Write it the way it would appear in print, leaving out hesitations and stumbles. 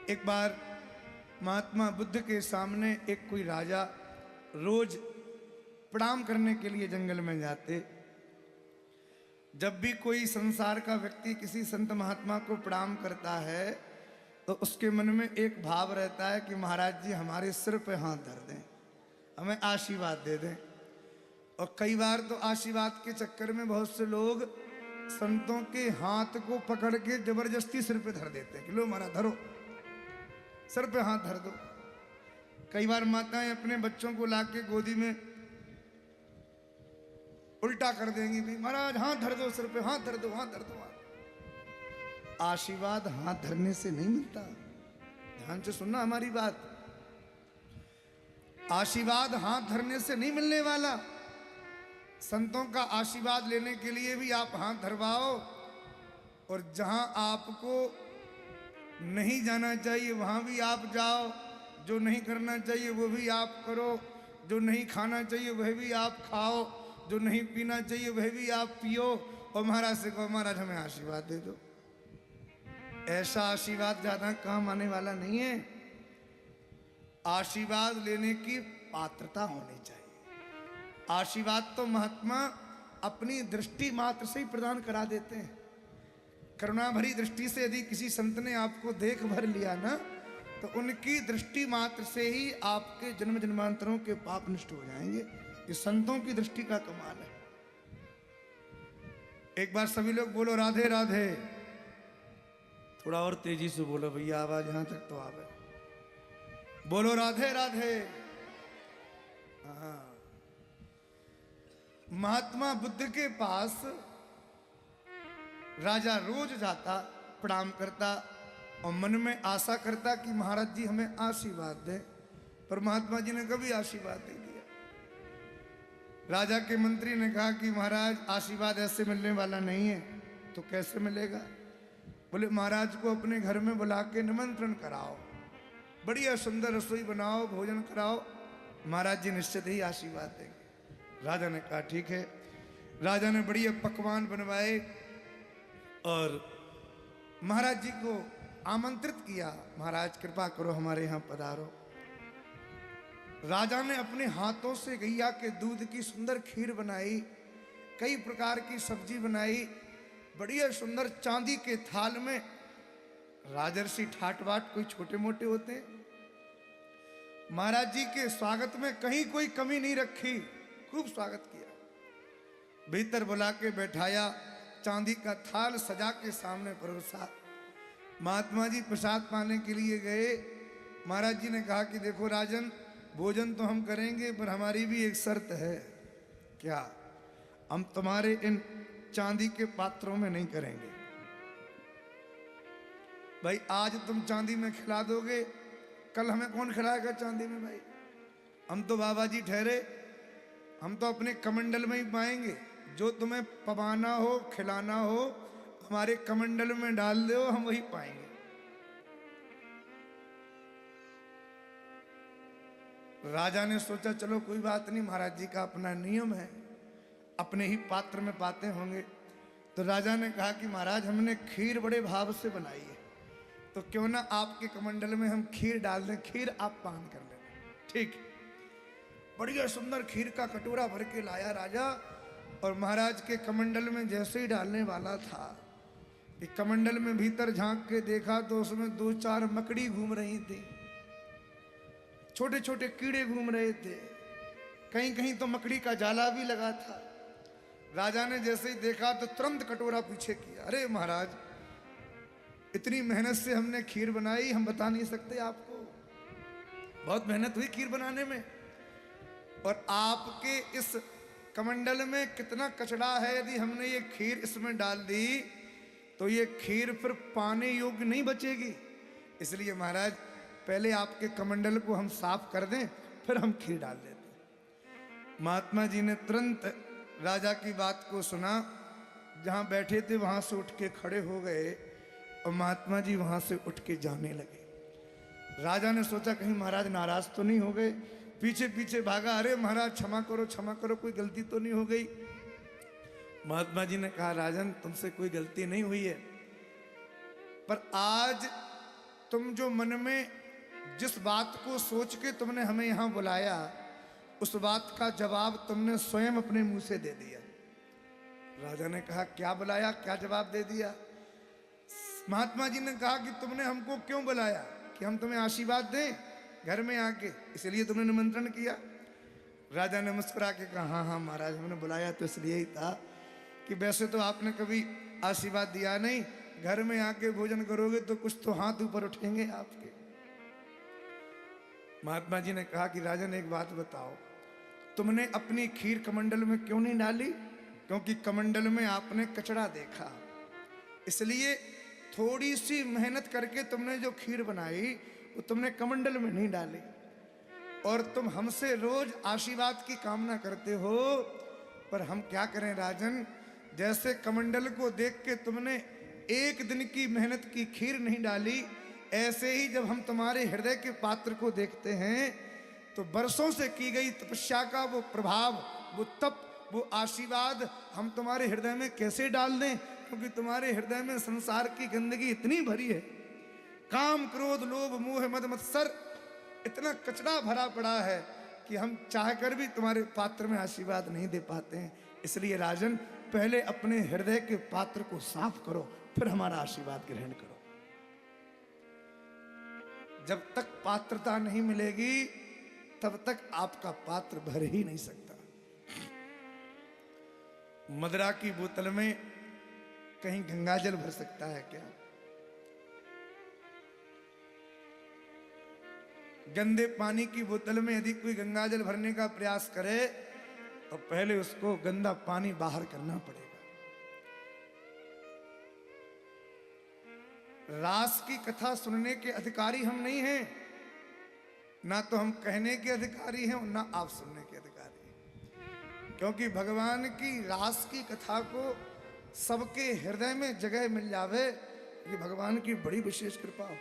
एक बार महात्मा बुद्ध के सामने एक कोई राजा रोज प्रणाम करने के लिए जंगल में जाते। जब भी कोई संसार का व्यक्ति किसी संत महात्मा को प्रणाम करता है तो उसके मन में एक भाव रहता है कि महाराज जी हमारे सिर पे हाथ धर दें, हमें आशीर्वाद दे दें। और कई बार तो आशीर्वाद के चक्कर में बहुत से लोग संतों के हाथ को पकड़ के जबरदस्ती सिर पे धर देते हैं कि लो महाराज धरो, सिर पे हाथ धर दो। कई बार माताएं अपने बच्चों को लाके गोदी में उल्टा कर देंगी, भाई महाराज हाथ धर दो, सिर पे हाथ धर दो, हाथ धर दो। आशीर्वाद हाथ धरने से नहीं मिलता, ध्यान से सुनना हमारी बात। आशीर्वाद हाथ धरने से नहीं मिलने वाला। संतों का आशीर्वाद लेने के लिए भी आप हाथ धरवाओ, और जहां आपको नहीं जाना चाहिए वहां भी आप जाओ, जो नहीं करना चाहिए वो भी आप करो, जो नहीं खाना चाहिए वह भी आप खाओ, जो नहीं पीना चाहिए वह भी आप पियो, और महाराज से कहो महाराज हमें आशीर्वाद दे दो। ऐसा आशीर्वाद ज्यादा काम आने वाला नहीं है। आशीर्वाद लेने की पात्रता होनी चाहिए। आशीर्वाद तो महात्मा अपनी दृष्टि मात्र से ही प्रदान करा देते हैं। करुणा भरी दृष्टि से यदि किसी संत ने आपको देख भर लिया ना, तो उनकी दृष्टि मात्र से ही आपके जन्म जन्मांतरों के पाप नष्ट हो जाएंगे। ये संतों की दृष्टि का कमाल है। एक बार सभी लोग बोलो राधे राधे। थोड़ा और तेजी से बोलो भैया, आवाज यहां तक तो आवे। बोलो राधे राधे। हाँ, महात्मा बुद्ध के पास राजा रोज जाता, प्रणाम करता और मन में आशा करता कि महाराज जी हमें आशीर्वाद दें, पर महात्मा जी ने कभी आशीर्वाद नहीं दिया। राजा के मंत्री ने कहा कि महाराज आशीर्वाद ऐसे मिलने वाला नहीं है। तो कैसे मिलेगा? बोले महाराज को अपने घर में बुला के निमंत्रण कराओ, बढ़िया सुंदर रसोई बनाओ, भोजन कराओ, महाराज जी निश्चित ही आशीर्वाद देंगे। राजा ने कहा ठीक है। राजा ने बढ़िया पकवान बनवाए और महाराज जी को आमंत्रित किया, महाराज कृपा करो हमारे यहाँ पधारो। राजा ने अपने हाथों से गैया के दूध की सुंदर खीर बनाई, कई प्रकार की सब्जी बनाई, बढ़िया सुंदर चांदी के थाल में। राजर्षि ठाट बाट कोई छोटे मोटे होते हैं। महाराज जी के स्वागत में कहीं कोई कमी नहीं रखी, खूब स्वागत किया। भीतर बुला के बैठाया, चांदी का थाल सजा के सामने परोसा। महात्मा जी प्रसाद पाने के लिए गए। महाराज जी ने कहा कि देखो राजन, भोजन तो हम करेंगे पर हमारी भी एक शर्त है। क्या? हम तुम्हारे इन चांदी के पात्रों में नहीं करेंगे। भाई आज तुम चांदी में खिला दोगे, कल हमें कौन खिलाएगा चांदी में? भाई हम तो बाबा जी ठहरे, हम तो अपने कमंडल में ही पाएंगे। जो तुम्हें पवाना हो, खिलाना हो, हमारे कमंडल में डाल दो, हम वही पाएंगे। राजा ने सोचा चलो कोई बात नहीं, महाराज जी का अपना नियम है, अपने ही पात्र में पाते होंगे। तो राजा ने कहा कि महाराज हमने खीर बड़े भाव से बनाई है, तो क्यों ना आपके कमंडल में हम खीर डाल दें, खीर आप पान कर लेना। ठीक। बढ़िया सुंदर खीर का कटोरा भर के लाया राजा, और महाराज के कमंडल में जैसे ही डालने वाला था, एक कमंडल में भीतर झांक के देखा तो उसमें 2-4 मकड़ी घूम रही थी, छोटे छोटे कीड़े घूम रहे थे, कहीं कहीं तो मकड़ी का जाला भी लगा था। राजा ने जैसे ही देखा तो तुरंत कटोरा पीछे किया। अरे महाराज, इतनी मेहनत से हमने खीर बनाई, हम बता नहीं सकते आपको, बहुत मेहनत हुई खीर बनाने में, और आपके इस कमंडल में कितना कचरा है। यदि हमने ये खीर इसमें डाल दी तो ये खीर फिर पाने योग्य नहीं बचेगी, इसलिए महाराज पहले आपके कमंडल को हम साफ कर दें, फिर हम खीर डाल देते। महात्मा जी ने तुरंत राजा की बात को सुना, जहां बैठे थे वहां से उठ के खड़े हो गए, और महात्मा जी वहां से उठ के जाने लगे। राजा ने सोचा कहीं महाराज नाराज तो नहीं हो गए, पीछे पीछे भागा। अरे महाराज क्षमा करो, क्षमा करो, कोई गलती तो नहीं हो गई? महात्मा जी ने कहा राजन तुमसे कोई गलती नहीं हुई है, पर आज तुम जो मन में जिस बात को सोच के तुमने हमें यहाँ बुलाया, उस बात का जवाब तुमने स्वयं अपने मुंह से दे दिया। राजा ने कहा क्या बुलाया, क्या जवाब दे दिया? महात्मा जी ने कहा कि तुमने हमको क्यों बुलाया, कि हम तुम्हें आशीर्वाद दें घर में आके, इसलिए तुमने निमंत्रण किया। राजा ने मुस्कुरा के कहा हाँ हाँ महाराज, हमने बुलाया तो इसलिए ही था कि वैसे तो आपने कभी आशीर्वाद दिया नहीं, घर में आके भोजन करोगे तो कुछ तो हाथ ऊपर उठेंगे आपके। महात्मा जी ने कहा कि राजन एक बात बताओ, तुमने अपनी खीर कमंडल में क्यों नहीं डाली? क्योंकि कमंडल में आपने कचरा देखा, इसलिए थोड़ी सी मेहनत करके तुमने जो खीर बनाई वो तुमने कमंडल में नहीं डाली। और तुम हमसे रोज आशीर्वाद की कामना करते हो, पर हम क्या करें राजन, जैसे कमंडल को देख के तुमने एक दिन की मेहनत की खीर नहीं डाली, ऐसे ही जब हम तुम्हारे हृदय के पात्र को देखते हैं तो बरसों से की गई तपस्या का वो प्रभाव, वो तप, वो आशीर्वाद हम तुम्हारे हृदय में कैसे डाल दें? क्योंकि तुम्हारे हृदय में संसार की गंदगी इतनी भरी है, काम क्रोध लोभ मोह मद मत्सर इतना कचरा भरा पड़ा है कि हम चाहकर भी तुम्हारे पात्र में आशीर्वाद नहीं दे पाते हैं। इसलिए राजन, पहले अपने हृदय के पात्र को साफ करो, फिर हमारा आशीर्वाद ग्रहण करो। जब तक पात्रता नहीं मिलेगी तब तक आपका पात्र भर ही नहीं सकता। मदिरा की बोतल में कहीं गंगाजल भर सकता है क्या? गंदे पानी की बोतल में यदि कोई गंगाजल भरने का प्रयास करे तो पहले उसको गंदा पानी बाहर करना पड़ेगा। रास की कथा सुनने के अधिकारी हम नहीं हैं, ना तो हम कहने के अधिकारी हैं और ना आप सुनने के अधिकारी हैं, क्योंकि भगवान की रास की कथा को सबके हृदय में जगह मिल जावे, ये भगवान की बड़ी विशेष कृपा हो।